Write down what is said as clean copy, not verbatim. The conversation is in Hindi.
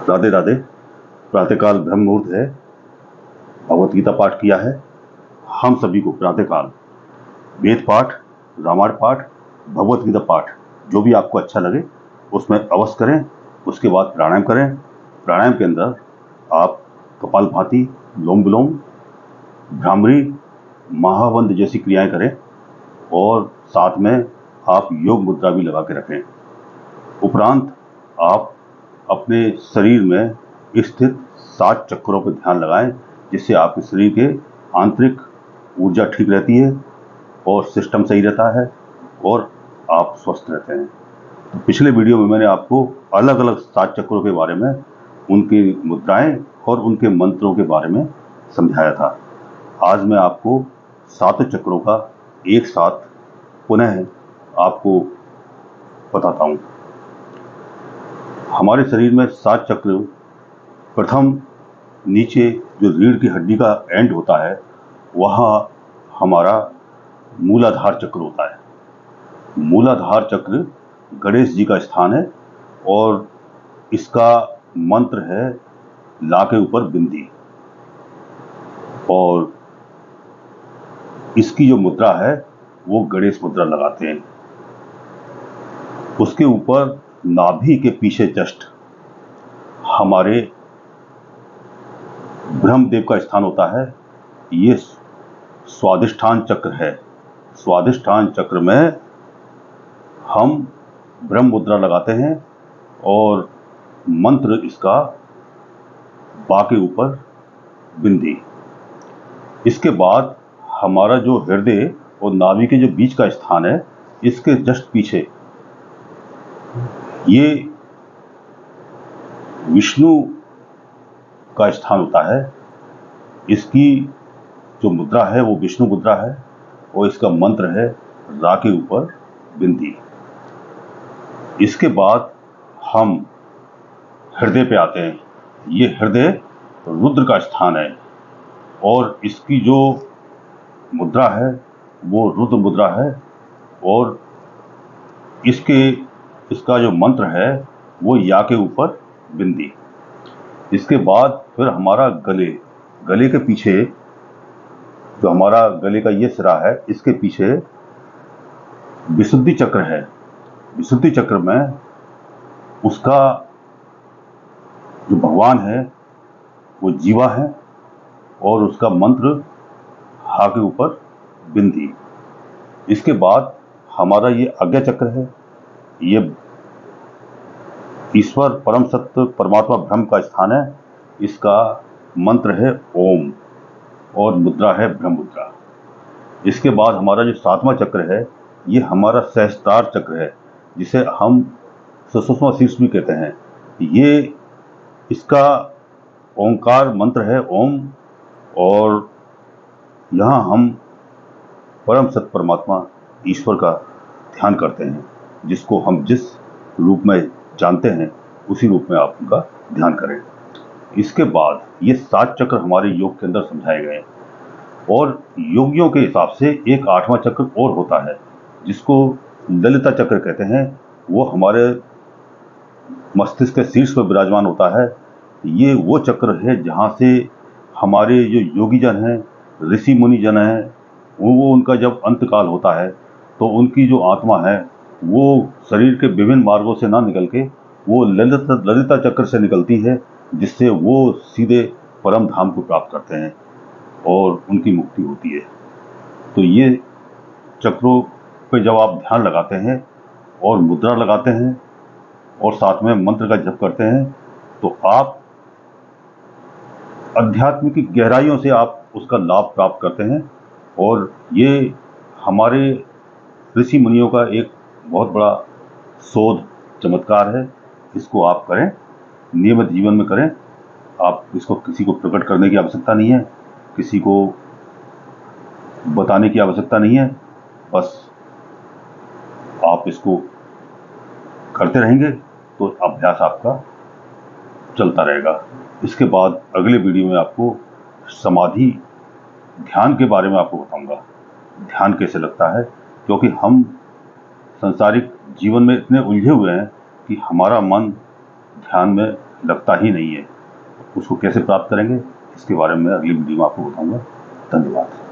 राधे राधे। प्रातःकाल ब्रह्म मुहूर्त है, भगवत गीता पाठ किया है। हम सभी को प्रातःकाल वेद पाठ, रामायण पाठ, भगवत गीता पाठ जो भी आपको अच्छा लगे उसमें अवश्य करें। उसके बाद प्राणायाम करें। प्राणायाम के अंदर आप कपालभाति, लोम विलोम, भ्रामरी, महावंद जैसी क्रियाएं करें और साथ में आप योग मुद्रा भी लगा के रखें। उपरांत आप अपने शरीर में स्थित 7 चक्रों पर ध्यान लगाएं, जिससे आपके शरीर के आंतरिक ऊर्जा ठीक रहती है और सिस्टम सही रहता है और आप स्वस्थ रहते हैं। तो पिछले वीडियो में मैंने आपको अलग अलग 7 चक्रों के बारे में, उनकी मुद्राएं और उनके मंत्रों के बारे में समझाया था। आज मैं आपको 7 चक्रों का एक साथ पुनः आपको बताता हूँ। हमारे शरीर में 7 चक्र, प्रथम नीचे जो रीढ़ की हड्डी का एंड होता है वहाँ हमारा मूलाधार चक्र होता है। मूलाधार चक्र गणेश जी का स्थान है और इसका मंत्र है ला के ऊपर बिंदी, और इसकी जो मुद्रा है वो गणेश मुद्रा लगाते हैं। उसके ऊपर नाभि के पीछे जस्ट हमारे ब्रह्मदेव का स्थान होता है। ये स्वादिष्ठान चक्र है। स्वादिष्ठान चक्र में हम ब्रह्म मुद्रा लगाते हैं और मंत्र इसका बा के ऊपर बिंदी। इसके बाद हमारा जो हृदय और नाभि के जो बीच का स्थान है, इसके जस्ट पीछे ये विष्णु का स्थान होता है। इसकी जो मुद्रा है वो विष्णु मुद्रा है और इसका मंत्र है रा के ऊपर बिंदी। इसके बाद हम हृदय पे आते हैं। ये हृदय रुद्र का स्थान है और इसकी जो मुद्रा है वो रुद्र मुद्रा है और इसका जो मंत्र है वो या के ऊपर बिंदी। इसके बाद फिर हमारा गले के पीछे जो हमारा गले का ये सिरा है, इसके पीछे विशुद्धि चक्र है। विशुद्धि चक्र में उसका जो भगवान है वो जीवा है और उसका मंत्र हा के ऊपर बिंदी। इसके बाद हमारा ये आज्ञा चक्र है। ये ईश्वर परम सत्य परमात्मा ब्रह्म का स्थान है। इसका मंत्र है ओम और मुद्रा है ब्रह्म मुद्रा। इसके बाद हमारा जो 7वां चक्र है ये हमारा सहस्त्रार चक्र है, जिसे हम सुषुम्ना शीर्ष भी कहते हैं। ये इसका ओंकार मंत्र है ओम, और यहाँ हम परम सत्य परमात्मा ईश्वर का ध्यान करते हैं, जिसको हम जिस रूप में जानते हैं उसी रूप में आप उनका ध्यान करें। इसके बाद ये 7 चक्र हमारे योग के अंदर समझाए गए हैं और योगियों के हिसाब से एक 8वां चक्र और होता है जिसको ललिता चक्र कहते हैं। वो हमारे मस्तिष्क के शीर्ष पर विराजमान होता है। ये वो चक्र है जहाँ से हमारे जो योगी जन हैं, ऋषि मुनि जन हैं, वो उनका जब अंतकाल होता है तो उनकी जो आत्मा है वो शरीर के विभिन्न मार्गों से ना निकल के वो ललिता चक्र से निकलती है, जिससे वो सीधे परम धाम को प्राप्त करते हैं और उनकी मुक्ति होती है। तो ये चक्रों पे जब आप ध्यान लगाते हैं और मुद्रा लगाते हैं और साथ में मंत्र का जप करते हैं तो आप अध्यात्म की गहराइयों से आप उसका लाभ प्राप्त करते हैं। और ये हमारे ऋषि मुनियों का एक बहुत बड़ा शोध चमत्कार है। इसको आप करें, नियमित जीवन में करें। आप इसको किसी को प्रकट करने की आवश्यकता नहीं है, किसी को बताने की आवश्यकता नहीं है। बस आप इसको करते रहेंगे तो अभ्यास आपका चलता रहेगा। इसके बाद अगले वीडियो में आपको समाधि ध्यान के बारे में आपको बताऊंगा। ध्यान कैसे लगता है, क्योंकि हम सांसारिक जीवन में इतने उलझे हुए हैं कि हमारा मन ध्यान में लगता ही नहीं है। उसको कैसे प्राप्त करेंगे इसके बारे में अगली वीडियो में आपको बताऊंगा। धन्यवाद।